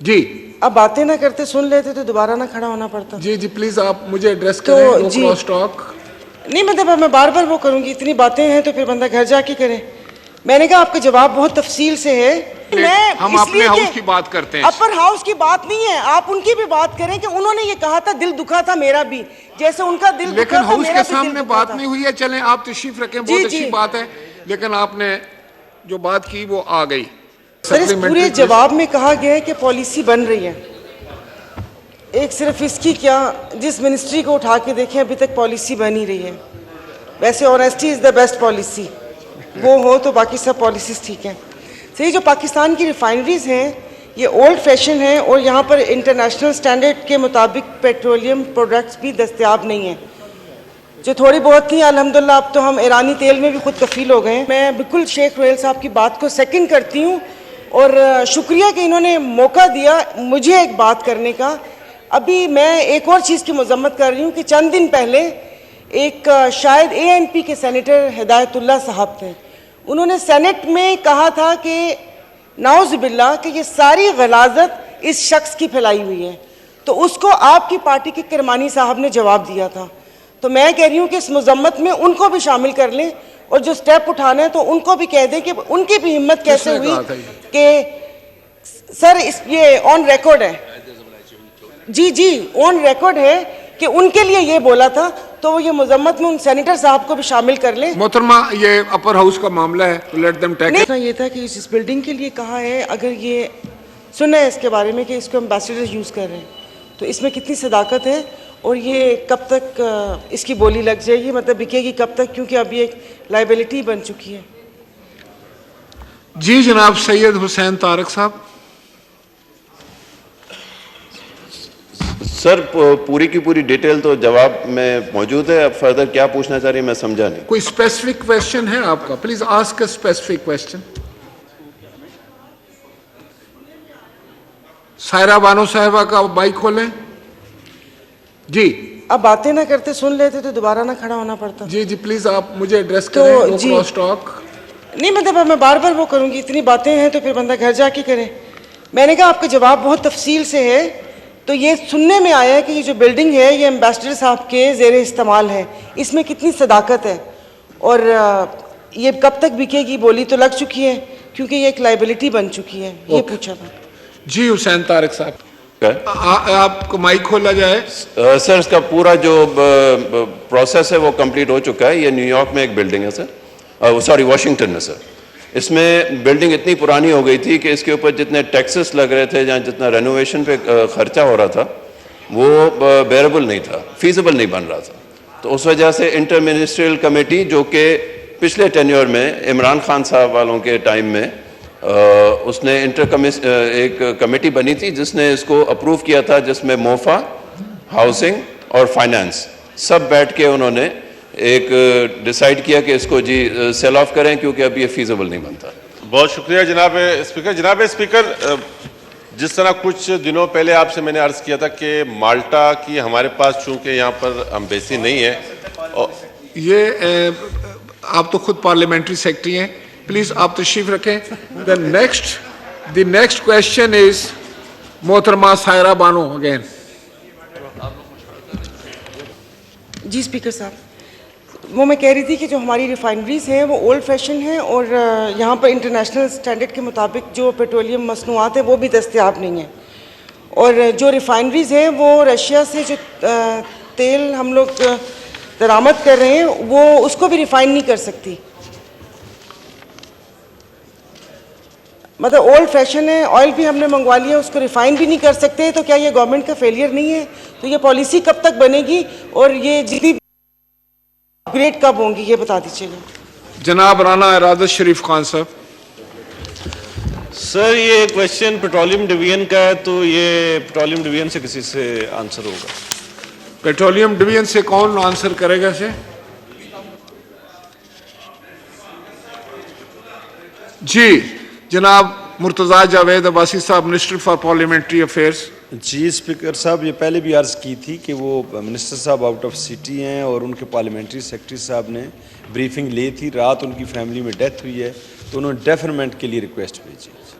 جی اب باتیں نہ کرتے سن لیتے تو دوبارہ نہ کھڑا ہونا پڑتا. جی جی پلیز آپ مجھے ایڈریس کریں. نو کراس ٹاک. نہیں مطلب میں بار بار وہ کروں گی, اتنی باتیں ہیں تو پھر بندہ گھر جا کے کرے. میں نے کہا آپ کا جواب بہت تفصیل سے ہے. ہم اپنے ہاؤس کی بات کرتے ہیں. اپر ہاؤس کی بات نہیں ہے, آپ ان کی بھی بات کریں کہ انہوں نے یہ کہا تھا دل دکھا تھا میرا بھی, جیسے ان کا دل دکھا لیکن تھا ہاؤس میرا کے بھی دل سامنے دکھا بات تھا. نہیں ہوئی ہے. چلیں آپ تشریف رکھیں, بہت اچھی بات ہے, لیکن آپ نے جو بات کی وہ آ گئی. سر اس پورے جواب میں کہا گیا ہے کہ پالیسی بن رہی ہے. ایک صرف اس کی کیا, جس منسٹری کو اٹھا کے دیکھیں ابھی تک پالیسی بن ہی رہی ہے. ویسے honesty is the best policy, وہ ہو تو باقی سب پالیسیز ٹھیک ہیں. صحیح, جو پاکستان کی ریفائنریز ہیں یہ اولڈ فیشن ہیں اور یہاں پر انٹرنیشنل سٹینڈرڈ کے مطابق پیٹرولیم پروڈکٹس بھی دستیاب نہیں ہیں. جو تھوڑی بہت تھیں الحمدللہ اب تو ہم ایرانی تیل میں بھی خود کفیل ہو گئے ہیں. میں بالکل شیخ رویل صاحب کی بات کو سیکنڈ کرتی ہوں, اور شکریہ کہ انہوں نے موقع دیا مجھے ایک بات کرنے کا. ابھی میں ایک اور چیز کی مذمت کر رہی ہوں کہ چند دن پہلے ایک شاید اے این پی کے سینیٹر ہدایت اللہ صاحب تھے, انہوں نے سینٹ میں کہا تھا کہ نعوذ باللہ کہ یہ ساری غلاظت اس شخص کی پھیلائی ہوئی ہے. تو اس کو آپ کی پارٹی کے کرمانی صاحب نے جواب دیا تھا. تو میں کہہ رہی ہوں کہ اس مذمت میں ان کو بھی شامل کر لیں, اور جو سٹیپ اٹھانا ہے تو ان کو بھی کہہ دیں کہ ان کی بھی ہمت کیسے ہوئی کہ سر یہ آن ریکارڈ ہے, جی آن ریکارڈ ہے کہ ان کے لیے یہ بولا تھا. تو وہ یہ مذمت میں ان سینیٹر صاحب کو بھی شامل کر لیں. محترمہ یہ اپر ہاؤس کا معاملہ ہے, لیٹ دیم ٹیک اٹ. یہ تھا کہ اس بلڈنگ کے لیے کہا ہے, اگر یہ سنا ہے اس کے بارے میں کہ اس کو ایمبیسیڈر یوز کر رہے ہیں, تو اس میں کتنی صداقت ہے اور یہ کب تک اس کی بولی لگ جائے گی, مطلب بکے گی کب تک, کیونکہ اب یہ ایک لائبلٹی بن چکی ہے. جی جناب سید حسین طارق صاحب. سر پوری کی پوری ڈیٹیل تو جواب میں موجود ہے, اب فردر کیا پوچھنا چاہ رہی ہیں میں سمجھا نہیں. کوئی اسپیسیفک کویشچن ہے آپ کا؟ Please ask a specific question. Saira Bano صاحبہ کا مائک کھولیں. جی اب باتیں نہ کرتے سن لیتے تو دوبارہ نہ کھڑا ہونا پڑتا. جی جی پلیز آپ مجھے ایڈریس کریں. نو کراس ٹاک. نہیں مطلب میں بار بار وہ کروں گی, اتنی باتیں ہیں تو پھر بندہ گھر جا کے کرے. میں نے کہا آپ کا جواب بہت تفصیل سے ہے. تو یہ سننے میں آیا ہے کہ یہ جو بلڈنگ ہے یہ ایمبیسڈر صاحب کے زیر استعمال ہے, اس میں کتنی صداقت ہے, اور یہ کب تک بکے گی, بولی تو لگ چکی ہے کیونکہ یہ ایک لائبلٹی بن چکی ہے, یہ پوچھا تھا. جی حسین طارق صاحب آپ کو مائک کھولا جائے. سر اس کا پورا جو پروسیس ہے وہ کمپلیٹ ہو چکا ہے. یہ نیو یارک میں ایک بلڈنگ ہے سر, سوری واشنگٹن میں سر. اس میں بلڈنگ اتنی پرانی ہو گئی تھی کہ اس کے اوپر جتنے ٹیکسز لگ رہے تھے, جتنا رینوویشن پہ خرچہ ہو رہا تھا وہ بیربل نہیں تھا, فیزیبل نہیں بن رہا تھا. تو اس وجہ سے انٹر منسٹریل کمیٹی, جو کہ پچھلے ٹینیور میں عمران خان صاحب والوں کے ٹائم میں اس نے ایک کمیٹی بنی تھی جس نے اس کو اپروو کیا تھا, جس میں موفا, ہاؤسنگ اور فائنانس سب بیٹھ کے انہوں نے ایک ڈیسائیڈ کیا کہ اس کو جی سیل آف کریں کیونکہ اب یہ فیزیبل نہیں بنتا. بہت شکریہ جناب اسپیکر. جناب اسپیکر, جس طرح کچھ دنوں پہلے آپ سے میں نے عرض کیا تھا کہ مالٹا کی ہمارے پاس چونکہ یہاں پر امبیسی نہیں ہے, یہ آپ تو خود پارلیمنٹری سیکرٹری ہیں, پلیز آپ تشریف رکھیں. دی نیکسٹ کویشچن از محترمہ سائرہ بانو اگین. جی اسپیکر صاحب, وہ میں کہہ رہی تھی کہ جو ہماری ریفائنریز ہیں وہ اولڈ فیشن ہیں, اور یہاں پر انٹرنیشنل سٹینڈرڈ کے مطابق جو پیٹرولیم مصنوعات ہیں وہ بھی دستیاب نہیں ہیں. اور جو ریفائنریز ہیں وہ رشیا سے جو تیل ہم لوگ درآمد کر رہے ہیں وہ اس کو بھی ریفائن نہیں کر سکتی. مطلب اولڈ فیشن ہے, آئل بھی ہم نے منگوا لیا, اس کو ریفائن بھی نہیں کر سکتے. تو کیا یہ گورنمنٹ کا فیلئر نہیں ہے؟ تو یہ پالیسی کب تک بنے گی, اور یہ جتنی اپگریڈ کب ہوں گی, یہ بتا دیجیے گا. جناب رانا ارادت شریف خان صاحب. سر یہ کویشچن پیٹرولیم ڈویژن کا ہے, تو یہ پیٹرولیم ڈویژن سے کسی سے آنسر ہوگا. پیٹرولیم ڈویژن سے کون آنسر کرے گا اسے؟ جی جناب مرتضیٰ جاوید عباسی صاحب, منسٹر فار پارلیمنٹری افیئرز. جی اسپیکر صاحب, یہ پہلے بھی عرض کی تھی کہ وہ منسٹر صاحب آؤٹ آف سٹی ہیں, اور ان کے پارلیمنٹری سیکرٹری صاحب نے بریفنگ لی تھی, رات ان کی فیملی میں ڈیتھ ہوئی ہے, تو انہوں نے ڈیفرمنٹ کے لیے ریکویسٹ بھیجی.